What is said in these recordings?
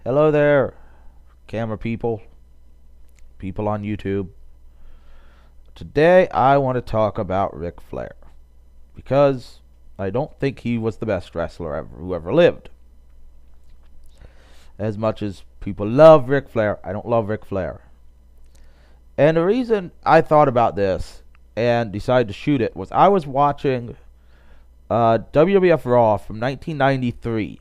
Hello there, camera people, people on YouTube. Today I want to talk about Ric Flair because I don't think he was the best wrestler who ever lived. As much as people love Ric Flair, I don't love Ric Flair. And the reason I thought about this and decided to shoot it was I was watching WWF Raw from 1993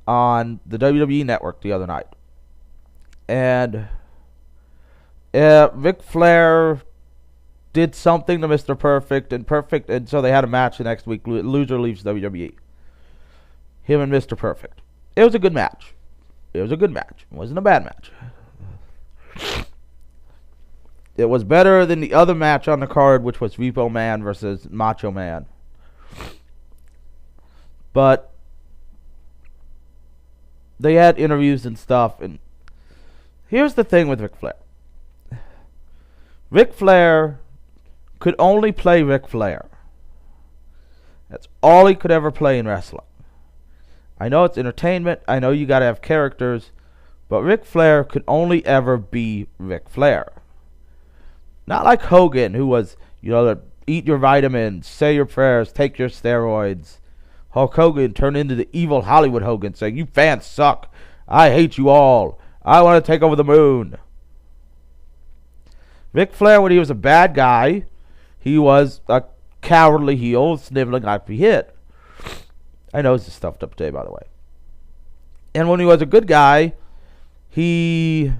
on the WWE Network the other night. And Ric Flair did something to Mr. Perfect, and so they had a match the next week. Loser leaves WWE. Him and Mr. Perfect. It was a good match. It wasn't a bad match. It was better than the other match on the card, which was Repo Man versus Macho Man. But they had interviews and stuff, and here's the thing with Ric Flair. Ric Flair could only play Ric Flair. That's all he could ever play in wrestling. I know it's entertainment, I know you gotta have characters, but Ric Flair could only ever be Ric Flair. Not like Hogan, who was, eat your vitamins, say your prayers, take your steroids. Hulk Hogan turned into the evil Hollywood Hogan, saying, "You fans suck. I hate you all. I want to take over the moon." Ric Flair, when he was a bad guy, he was a cowardly heel, sniveling not to be hit. I know this is stuffed up today, by the way. And when he was a good guy, he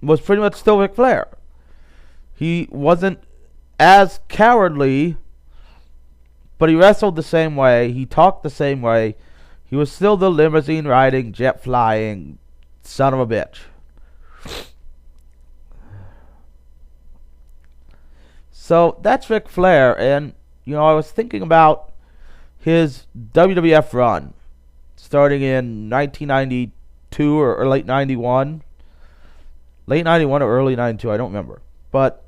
was pretty much still Ric Flair. He wasn't as cowardly, but he wrestled the same way. He talked the same way. He was still the limousine riding, jet flying son of a bitch. So that's Ric Flair. And, I was thinking about his WWF run starting in 1992 or late 91. Late 91 or early 92, I don't remember. But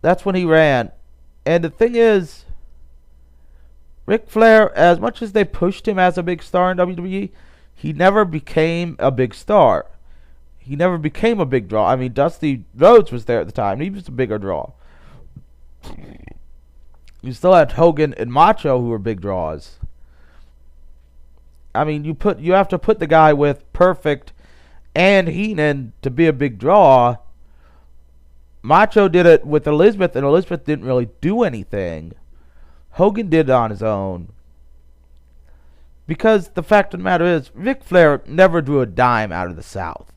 that's when he ran. And the thing is, Ric Flair, as much as they pushed him as a big star in WWE, he never became a big star. He never became a big draw. I mean, Dusty Rhodes was there at the time. He was a bigger draw. You still had Hogan and Macho, who were big draws. I mean, you have to put the guy with Perfect and Heenan to be a big draw. Macho did it with Elizabeth, and Elizabeth didn't really do anything. Hogan did it on his own. Because the fact of the matter is, Ric Flair never drew a dime out of the South.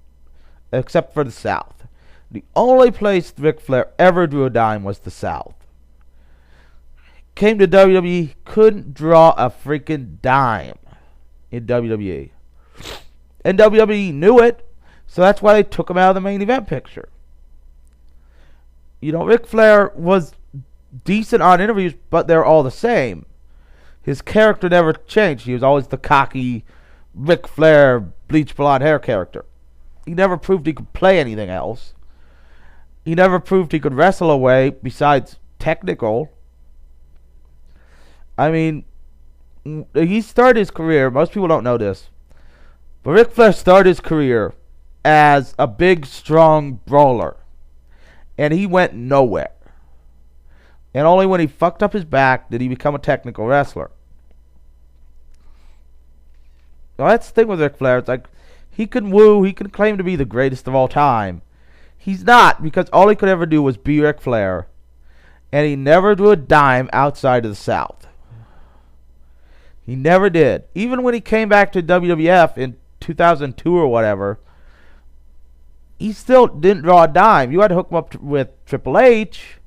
Except for the South. The only place Ric Flair ever drew a dime was the South. Came to WWE, couldn't draw a freaking dime in WWE. And WWE knew it, so that's why they took him out of the main event picture. Ric Flair was decent on interviews, but they're all the same. His character never changed. He was always the cocky Ric Flair bleach blonde hair character. He never proved he could play anything else. He never proved he could wrestle a way besides technical. I mean, he started his career, most people don't know this, but Ric Flair started his career as a big, strong brawler. And he went nowhere. And only when he fucked up his back did he become a technical wrestler. Now that's the thing with Ric Flair. It's like, he can woo, he can claim to be the greatest of all time. He's not, because all he could ever do was be Ric Flair. And he never drew a dime outside of the South. He never did. Even when he came back to WWF in 2002 or whatever, he still didn't draw a dime. You had to hook him up with Triple H,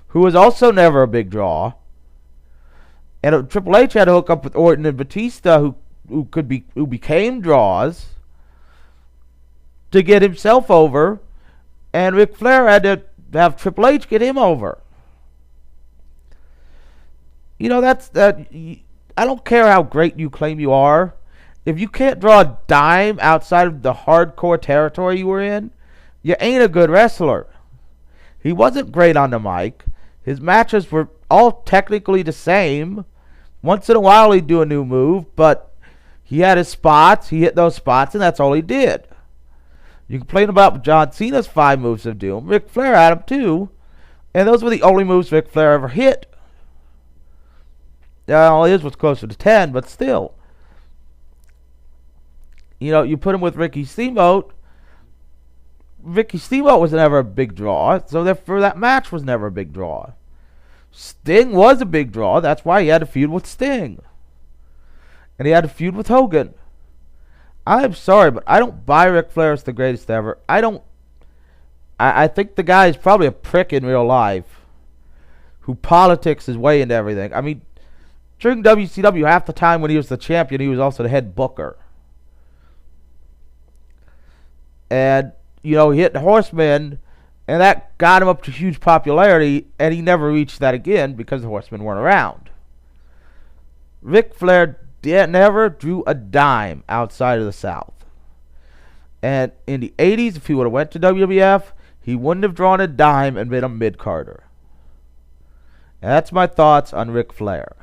who was also never a big draw. And Triple H had to hook up with Orton and Batista, who became draws, to get himself over. And Ric Flair had to have Triple H get him over. I don't care how great you claim you are. If you can't draw a dime outside of the hardcore territory you were in, you ain't a good wrestler. He wasn't great on the mic. His matches were all technically the same, Once in a while he'd do a new move, but he had his spots. He hit those spots, and that's all he did. You complain about John Cena's 5 moves of doom. Ric Flair had them too, and those were the only moves Ric Flair ever hit. Now his was closer to 10, but still. You put him with Ricky Steamboat. Ricky Steamboat was never a big draw, so therefore that match was never a big draw. Sting was a big draw. That's why he had to feud with Sting. And he had to feud with Hogan. I'm sorry, but I don't buy Ric Flair as the greatest ever. I think the guy is probably a prick in real life who politics his way into everything. I mean, during WCW, half the time when he was the champion, he was also the head booker. And, he hit the Horsemen, and that got him up to huge popularity, and he never reached that again because the Horsemen weren't around. Ric Flair never drew a dime outside of the South. And in the 80s, if he would have went to WWF, he wouldn't have drawn a dime and been a mid-carder. And that's my thoughts on Ric Flair.